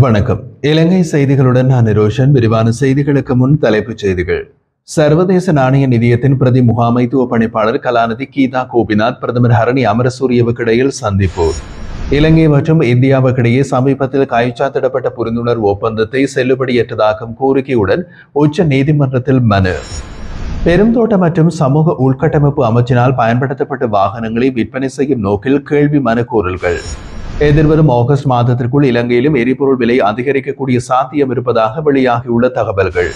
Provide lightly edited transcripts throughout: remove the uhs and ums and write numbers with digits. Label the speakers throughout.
Speaker 1: வணக்கம். இலங்கை செய்திகளுடன் நான் ரோஷன். விரிவான செய்திகளுக்கு முன் தலைப்புச் செய்திகள். சர்வதேச நாணய நிதியத்தின் பிரதி முகாமைத்துவ பணிப்பாளர் கலாநிதி கீதா கோபிநாத் பிரதமர் ஹரணி அமரசூரியவுக்கு இடையில் சந்திப்பு. இலங்கை மற்றும் இந்தியாவுக்கிடையே சமீபத்தில் கைச்சாத்திடப்பட்ட புரிந்துணர்வு ஒப்பந்தத்தை செல்லுபடியற்றதாக்கும் கோரிக்கையுடன் உச்ச நீதிமன்றத்தில் மனு. பெருந்தோட்ட மற்றும் சமூக உள்கட்டமைப்பு அமைச்சினால் பயன்படுத்தப்பட்ட வாகனங்களை விற்பனை செய்யும் நோக்கில் கேள்வி மனு கோரல்கள். எதிர்வரும் ஆகஸ்ட் மாதத்திற்குள் இலங்கையிலும் எரிபொருள் விலை அதிகரிக்கக்கூடிய சாத்தியம் இருப்பதாக வெளியாகியுள்ள தகவல்கள்.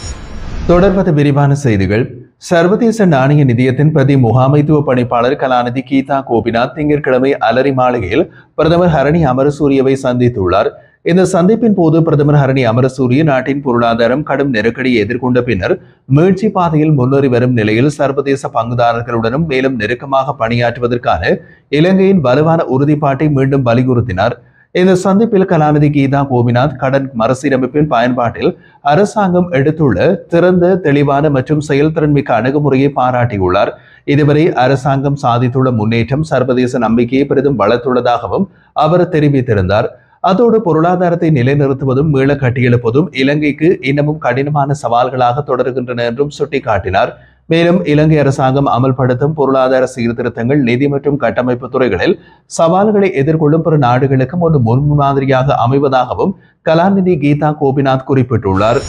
Speaker 1: தொடர்வது விரிவான செய்திகள். சர்வதேச நாணய நிதியத்தின் பிரதி முகாமைத்துவ பணிப்பாளர் கலாநிதி கீதா கோபிநாத் திங்கட்கிழமை அலரி மாளிகையில் பிரதமர் ஹரணி அமரசூரியவை சந்தித்துள்ளார். இந்த சந்திப்பின் போது பிரதமர் ஹரணி அமரசூரிய நாட்டின் பொருளாதாரம் கடும் நெருக்கடியை எதிர்கொண்ட பின்னர் மீட்சி பாதையில் முன்னேறி வரும் நிலையில் சர்வதேச பங்குதாரர்களுடனும் மேலும் நெருக்கமாக பணியாற்றுவதற்கான இலங்கையின் வலுவான உறுதிப்பாட்டை மீண்டும் வலியுறுத்தினார். இந்த சந்திப்பில் கலாநிதி கீதா கோபிநாத் கடன் மறுசீரமைப்பின் பயன்பாட்டில் அரசாங்கம் எடுத்துள்ள திறந்த, தெளிவான மற்றும் செயல்திறன் மிக்க அணுகுமுறையை பாராட்டியுள்ளார். இதுவரை அரசாங்கம் சாதித்துள்ள முன்னேற்றம் சர்வதேச நம்பிக்கையை பெரிதும் வளர்த்துள்ளதாகவும் அவர் தெரிவித்திருந்தார். அதோடு பொருளாதாரத்தை நிலைநிறுத்துவதும் மீள கட்டியெழுப்பதும் இலங்கைக்கு இன்னமும் கடினமான சவால்களாக தொடர்கின்றன என்றும் சுட்டிக்காட்டினார். மேலும் இலங்கை அரசாங்கம் அமல்படுத்தும் பொருளாதார சீர்திருத்தங்கள் நிதி மற்றும் கட்டமைப்பு துறைகளில் சவால்களை எதிர்கொள்ளும் பிற நாடுகளுக்கும் ஒரு முன்மாதிரியாக அமைவதாகவும் கலாநிதி கீதா கோபிநாத் குறிப்பிட்டுள்ளார்.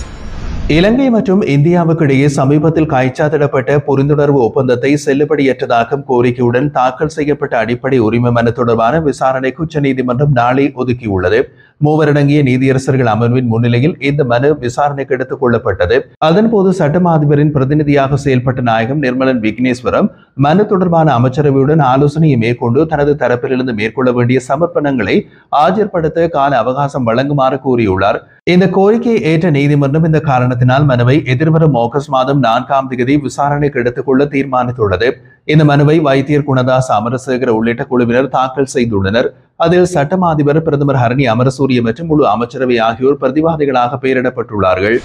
Speaker 1: இலங்கை மற்றும் இந்தியாவுக்கு இடையே சமீபத்தில் கைச்சாத்திடப்பட்ட புரிந்துணர்வு ஒப்பந்தத்தை செல்லுபடியற்றதாக்கும் கோரிக்கையுடன் தாக்கல் செய்யப்பட்ட அடிப்படை உரிமை மனு தொடர்பான விசாரணைக்கு உச்சநீதிமன்றம் நாளை ஒதுக்கியுள்ளது. மூவரடங்கிய நீதியரசர்கள் அமர்வின் முன்னிலையில் இந்த மனு விசாரணைக்கு எடுத்துக் கொள்ளப்பட்டது. அதன்போது சட்டமா அதிபரின் பிரதிநிதியாக செயல்பட்ட நாயகம் நிர்மலன் விக்னேஸ்வரம் மனு தொடர்பான அமைச்சரவையுடன் ஆலோசனையை மேற்கொண்டு தனது தரப்பிலிருந்து மேற்கொள்ள வேண்டிய சமர்ப்பணங்களை ஆஜர்படுத்த கால அவகாசம் வழங்குமாறு கூறியுள்ளார். இந்த கோரிக்கையை ஏற்ற நீதிமன்றம் இந்த காரணத்தினால் மனுவை எதிர்வரும் ஆகஸ்ட் மாதம் 4ஆம் தேதி விசாரணைக்கு எடுத்துக் கொள்ள தீர்மானித்துள்ளது. இந்த மனுவை வைத்தியர் குணதாஸ் அமரசேகர உள்ளிட்ட குழுவினர் தாக்கல் செய்துள்ளனர். அதில் சட்டமா அதிபர், பிரதமர் ஹரணி அமரசூரிய மற்றும் முழு அமைச்சரவை ஆகியோர் பிரதிவாதிகளாக பெயரிடப்பட்டுள்ளார்கள்.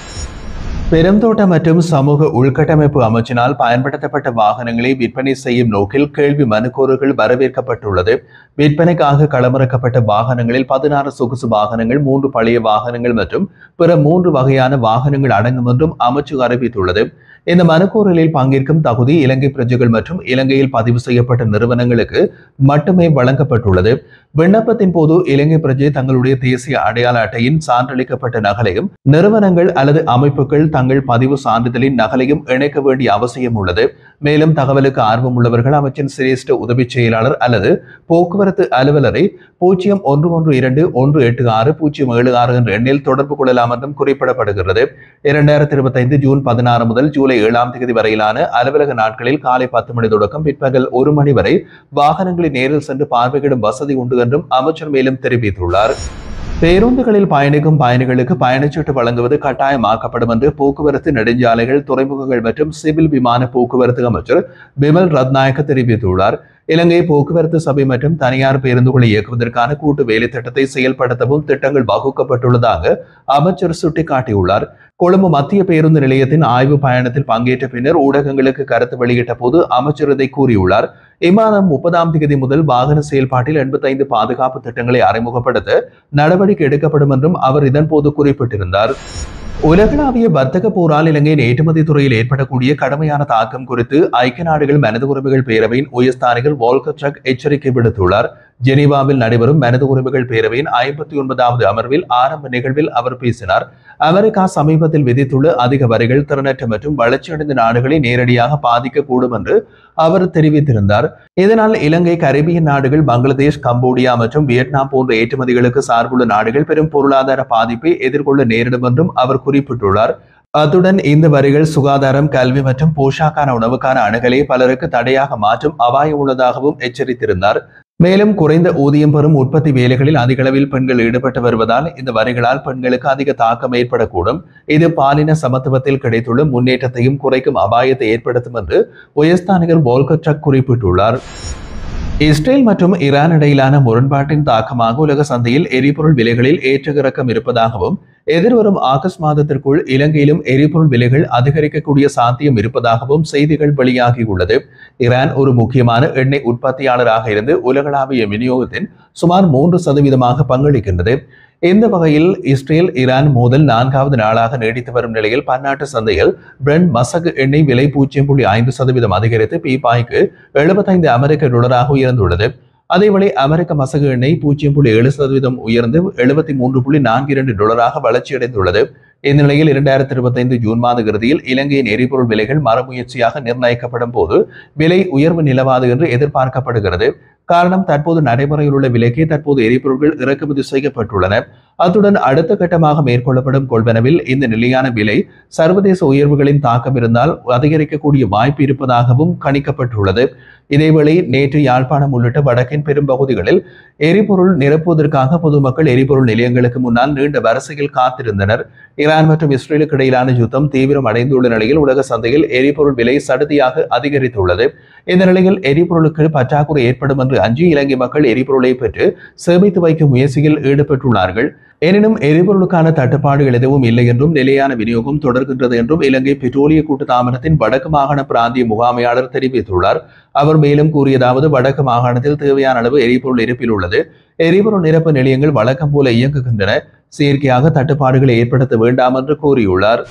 Speaker 1: பெருந்தோட்ட மற்றும் சமூக உள்கட்டமைப்பு அமைச்சினால் பயன்படுத்தப்பட்ட வாகனங்களை விற்பனை செய்யும் நோக்கில் கேள்வி மனுக்கோரல்கள் வரவேற்கப்பட்டுள்ளது. விற்பனைக்காக களமிறக்கப்பட்ட வாகனங்களில் 16 சொகுசு வாகனங்கள், 3 பழைய வாகனங்கள் மற்றும் பிற 3 வகையான வாகனங்கள் அடங்கும் என்றும் அமைச்சு அறிவித்துள்ளது. இந்த மனுக்கோரலில் பங்கேற்கும் தகுதி இலங்கை பிரஜைகள் மற்றும் இலங்கையில் பதிவு செய்யப்பட்ட நிறுவனங்களுக்கு மட்டுமே வழங்கப்பட்டுள்ளது. விண்ணப்பத்தின் போது இலங்கை பிரஜை தங்களுடைய தேசிய அடையாள அட்டையின் சான்றளிக்கப்பட்ட நகலையும் நிறுவனங்கள் அல்லது அமைப்புகள் தங்கள் பதிவு சான்றிதழின் நகலையும் இணைக்க வேண்டிய அவசியம் உள்ளது. மேலும் தகவலுக்கு ஆர்வம் உள்ளவர்கள் அமைச்சின் சிரேஷ்ட உதவி செயலாளர் அல்லது போக்குவரத்து அலுவலரை 0112-186-076 என்ற எண்ணில் தொடர்பு கொள்ளலாம் என்றும் குறிப்பிடப்படுகிறது. 2025 ஜூன் 16 முதல் ஜூலை 7ஆம் தேதி வரையிலான அலுவலக நாட்களில் காலை 10 மணி தொடக்கம் பிற்பகல் 1 மணி வரை வாகனங்களை நேரில் சென்று பார்வையிடும் வசதி உண்டு என்றும் அமைச்சர் மேலும் தெரிவித்துள்ளார். பேருந்துகளில் பயணிக்கும் பயணிகளுக்கு பயணச்சீட்டு வழங்குவது கட்டாயமாக்கப்படும் என்று போக்குவரத்து, நெடுஞ்சாலைகள், துறைமுகங்கள் மற்றும் சிவில் விமான போக்குவரத்து அமைச்சர் பிமல் ரத்நாயக்க தெரிவித்துள்ளார். இலங்கை போக்குவரத்து சபை மற்றும் தனியார் பேருந்துகளை இயக்குவதற்கான கூட்டு வேலை திட்டத்தை செயல்படுத்தவும் திட்டங்கள் வகுக்கப்பட்டுள்ளதாக அமைச்சர் சுட்டிக்காட்டியுள்ளார். கொழும்பு மத்திய பேருந்து நிலையத்தின் ஆய்வு பயணத்தில் பங்கேற்ற பின்னர் ஊடகங்களுக்கு கருத்து வெளியிட்ட போது அமைச்சர் இதை கூறியுள்ளார். இம்மாதம் 30ஆம் தேதி முதல் வாகன செயல்பாட்டில் 85 பாதுகாப்பு திட்டங்களை அறிமுகப்படுத்த நடவடிக்கை எடுக்கப்படும் என்றும் அவர் இதன்போது குறிப்பிட்டிருந்தார். உலகளாவிய வர்த்தக போரால் இலங்கையின் ஏற்றுமதி துறையில் ஏற்படக்கூடிய கடுமையான தாக்கம் குறித்து ஐக்கிய நாடுகள் மனித உரிமைகள் பேரவையின் உயர்ஸ்தானிகர் வால்கர் டர்க் எச்சரிக்கை விடுத்துள்ளார். ஜெனீவாவில் நடைபெறும் மனித உரிமைகள் பேரவையின் 59வது அமர்வில் ஆரம்ப நிகழ்வில் அவர் பேசினார். அமெரிக்கா சமீபத்தில் விதித்துள்ள அதிக வரிகள் திறனற்ற மற்றும் வளர்ச்சியடைந்த நாடுகளை நேரடியாக பாதிக்கக்கூடும் என்று அவர் தெரிவித்திருந்தார். இதனால் இலங்கை, கரீபியன் நாடுகள், பங்களாதேஷ், கம்போடியா மற்றும் வியட்நாம் போன்ற ஏற்றுமதிகளுக்கு சார்புள்ள நாடுகள் பெரும் பொருளாதார பாதிப்பை எதிர்கொள்ள நேரிடும் என்றும் அவர் குறிப்பிட்டுள்ளார். அத்துடன் இந்த வரிகள் சுகாதாரம், கல்வி மற்றும் போஷாக்கான உணவுக்கான அணுகலை பலருக்கு தடையாக மாற்றும் அபாயம் உள்ளதாகவும் எச்சரித்திருந்தார். மேலும் குறைந்த ஊதியம் பெறும் உற்பத்தி வேலைகளில் அதிக அளவில் பெண்கள் ஈடுபட்டு வருவதால் இந்த வரிகளால் பெண்களுக்கு அதிக தாக்கம் ஏற்படக்கூடும். இது பாலின சமத்துவத்தில் கிடைத்துள்ள முன்னேற்றத்தையும் குறைக்கும் அபாயத்தை ஏற்படுத்தும் என்று உயர்ஸ்தானிகர் வால்கர் டர்க் குறிப்பிட்டுள்ளார். இஸ்ரேல் மற்றும் ஈரான் இடையிலான முரண்பாட்டின் தாக்கமாக உலக சந்தையில் எரிபொருள் விலைகளில் ஏற்ற இறக்கம் இருப்பதாகவும் எதிர்வரும் ஆகஸ்ட் மாதத்திற்குள் இலங்கையிலும் எரிபொருள் விலைகள் அதிகரிக்கக்கூடிய சாத்தியம் இருப்பதாகவும் செய்திகள் வெளியாகியுள்ளது. ஈரான் ஒரு முக்கியமான எண்ணெய் உற்பத்தியாளராக இருந்து உலகளாவிய விநியோகத்தின் சுமார் 3% பங்களிக்கின்றது. இந்த வகையில் இஸ்ரேல் ஈரான் மோதல் 4வது நாளாக நீடித்து வரும் நிலையில் பன்னாட்டு சந்தையில் பிரெண்ட் மசகு எண்ணெய் விலை 0.5% அதிகரித்து பீப்பாய்க்கு $75 அமெரிக்க டாலராக உயர்ந்துள்ளது. அதேவேளை அமெரிக்க மசகு எண்ணெய் 0.7% உயர்ந்து $73.42 வளர்ச்சியடைந்துள்ளது. இந்த நிலையில் 2025 ஜூன் மாத இறுதியில் இலங்கையின் எரிபொருள் விலைகள் மறுமுயற்சியாக நிர்ணயிக்கப்படும் போது விலை உயர்வு நிலவாது என்று எதிர்பார்க்கப்படுகிறது. காரணம், தற்போது நடைமுறையில் உள்ள விலைக்கே தற்போது எரிபொருட்கள் இறக்குமதி செய்யப்பட்டுள்ளன. அத்துடன் அடுத்த கட்டமாக மேற்கொள்ளப்படும் கொள்வனவில் இந்த நிலையான விலை சர்வதேச உயர்வுகளின் தாக்கம் இருந்தால் அதிகரிக்கக்கூடிய வாய்ப்பு இருப்பதாகவும் கணிக்கப்பட்டுள்ளது. இதேவேளை நேற்று யாழ்ப்பாணம் உள்ளிட்ட வடக்கின் பெரும் பகுதிகளில் எரிபொருள் நிரப்புவதற்காக பொதுமக்கள் எரிபொருள் நிலையங்களுக்கு முன்னால் நீண்ட வரிசையில் காத்திருந்தனர். ஈரான் மற்றும் இஸ்ரேலுக்கு இடையிலான யுத்தம் தீவிரம் அடைந்துள்ள நிலையில் உலக சந்தையில் எரிபொருள் விலை சடுதியாக அதிகரித்துள்ளது. இந்த நிலையில் எரிபொருளுக்கு பற்றாக்குறை ஏற்படும் என்று அஞ்சி இலங்கை மக்கள் எரிபொருளை பெற்று சேமித்து வைக்கும் முயற்சியில் ஈடுபட்டுள்ளார்கள். எனினும் எரிபொருளுக்கான தட்டுப்பாடுகள் எதுவும் இல்லை என்றும் நிலையான விநியோகம் தொடர்கின்றது என்றும் இலங்கை பெட்ரோலிய கூட்டுத்தாபனத்தின் வடக்கு மாகாண பிராந்திய முகாமையாளர் தெரிவித்துள்ளார். அவர் மேலும் கூறியதாவது, வடக்கு மாகாணத்தில் தேவையான அளவு எரிபொருள் இருப்பில் உள்ளது. எரிபொருள் நிரப்பு நிலையங்கள் வழக்கம் போல இயங்குகின்றன. செயற்கையாக தட்டுப்பாடுகளை ஏற்படுத்த வேண்டாம் என்று கூறியுள்ளார்.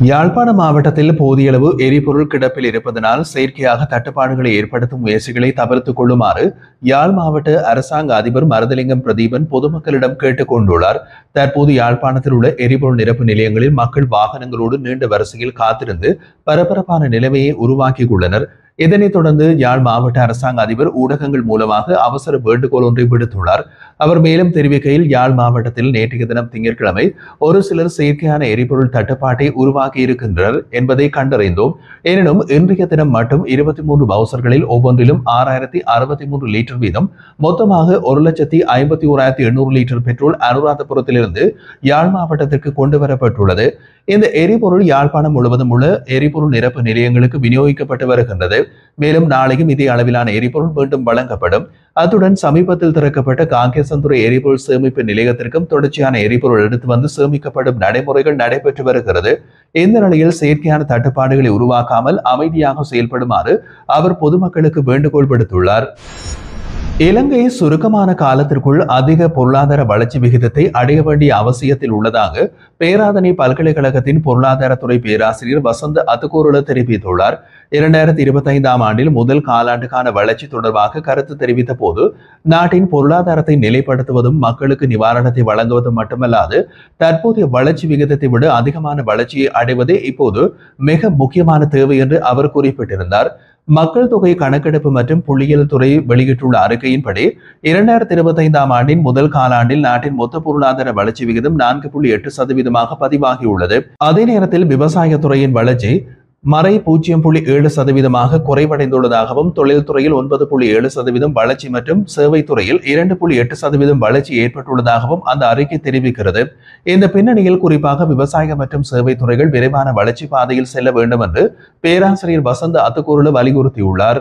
Speaker 1: யாழ்ப்பாண மாவட்டத்தில் போதிய அளவு எரிபொருள் கிடப்பில் இருப்பதனால் செயற்கையாக தட்டுப்பாடுகளை ஏற்படுத்தும் முயற்சிகளை தவிர்த்துக் கொள்ளுமாறு யாழ் மாவட்ட அரசாங்க அதிபர் மருதலிங்கம் பிரதீபன் பொதுமக்களிடம் கேட்டுக் கொண்டுள்ளார். தற்போது யாழ்ப்பாணத்தில் உள்ள எரிபொருள் நிரப்பு நிலையங்களில் மக்கள் வாகனங்களோடு நீண்ட வரிசையில் காத்திருந்து பரபரப்பான நிலைமையை உருவாக்கியுள்ளனர். இதனைத் தொடர்ந்து யாழ் மாவட்ட அரசாங்க அதிபர் ஊடகங்கள் மூலமாக அவசர வேண்டுகோள் ஒன்றை விடுத்துள்ளார். அவர் மேலும் தெரிவிக்கையில், யாழ் மாவட்டத்தில் நேற்றைய தினம் திங்கட்கிழமை ஒரு சிலர் செயற்கையான எரிபொருள் தட்டுப்பாட்டை உருவாக்கி இருக்கின்றனர் என்பதை கண்டறிந்தோம். எனினும் இன்றைய தினம் மட்டும் 23 பவுசர்களில் ஒவ்வொன்றிலும் 6063 லிட்டர் வீதம் மொத்தமாக 1,51,800 லிட்டர் பெட்ரோல் அனுராதபுரத்திலிருந்து யாழ் மாவட்டத்திற்கு கொண்டு வரப்பட்டுள்ளது. இந்த எரிபொருள் யாழ்ப்பாணம் முழுவதும் உள்ள எரிபொருள் நிரப்பு நிலையங்களுக்கு விநியோகிக்கப்பட்டு வருகின்றது. மேலும் நாளையும் இதே அளவிலான எரிபொருள் மீண்டும் வழங்கப்படும். அத்துடன் சமீபத்தில் திறக்கப்பட்ட காங்கேசன்துறை எரிபொருள் சேமிப்பு நிலையத்திற்கும் தொடர்ச்சியான எரிபொருள் எடுத்து வந்து சேமிக்கப்படும் நடைமுறைகள் நடைபெற்று வருகிறது. இந்த நிலையில் செயற்கையான தட்டுப்பாடுகளை உருவாக்காமல் அமைதியாக செயல்படுமாறு அவர் பொதுமக்களுக்கு வேண்டுகோள் விடுத்துள்ளார். இலங்கை சுருக்கமான காலத்திற்குள் அதிக பொருளாதார வளர்ச்சி விகிதத்தை அடைய வேண்டிய அவசியத்தில் உள்ளதாக பேராதனை பல்கலைக்கழகத்தின் பொருளாதாரத்துறை பேராசிரியர் வசந்த அத்துக்கூருல தெரிவித்துள்ளார். 2025ஆம் ஆண்டில் முதல் காலாண்டுக்கான வளர்ச்சி தொடர்பாக கருத்து தெரிவித்த போது, நாட்டின் பொருளாதாரத்தை நிலைப்படுத்துவதும் மக்களுக்கு நிவாரணத்தை வழங்குவதும் மட்டுமல்லாது தற்போதைய வளர்ச்சி விகிதத்தை விட அதிகமான வளர்ச்சியை அடைவதே இப்போது மிக முக்கியமான தேவை என்று அவர் குறிப்பிட்டிருந்தார். மக்கள் தொகை கணக்கெடுப்பு மற்றும் புள்ளியியல் துறை வெளியிட்டுள்ள அறிக்கையின்படி 2025ஆம் ஆண்டின் முதல் காலாண்டில் நாட்டின் மொத்த பொருளாதார வளர்ச்சி விகிதம் 4.8% பதிவாகியுள்ளது. அதே நேரத்தில் விவசாயத்துறையின் வளர்ச்சி மறை 0.7% குறைவடைந்துள்ளதாகவும், தொழில்துறையில் 9.7% வளர்ச்சி மற்றும் சேவை துறையில் 2.8% வளர்ச்சி ஏற்பட்டுள்ளதாகவும் அந்த அறிக்கை தெரிவிக்கிறது. இந்த பின்னணியில் குறிப்பாக விவசாய மற்றும் சேவை துறைகள் விரைவான வளர்ச்சி பாதையில் செல்ல வேண்டும் என்று பேராசிரியர் வசந்த அத்துக்கூருல வலியுறுத்தியுள்ளார்.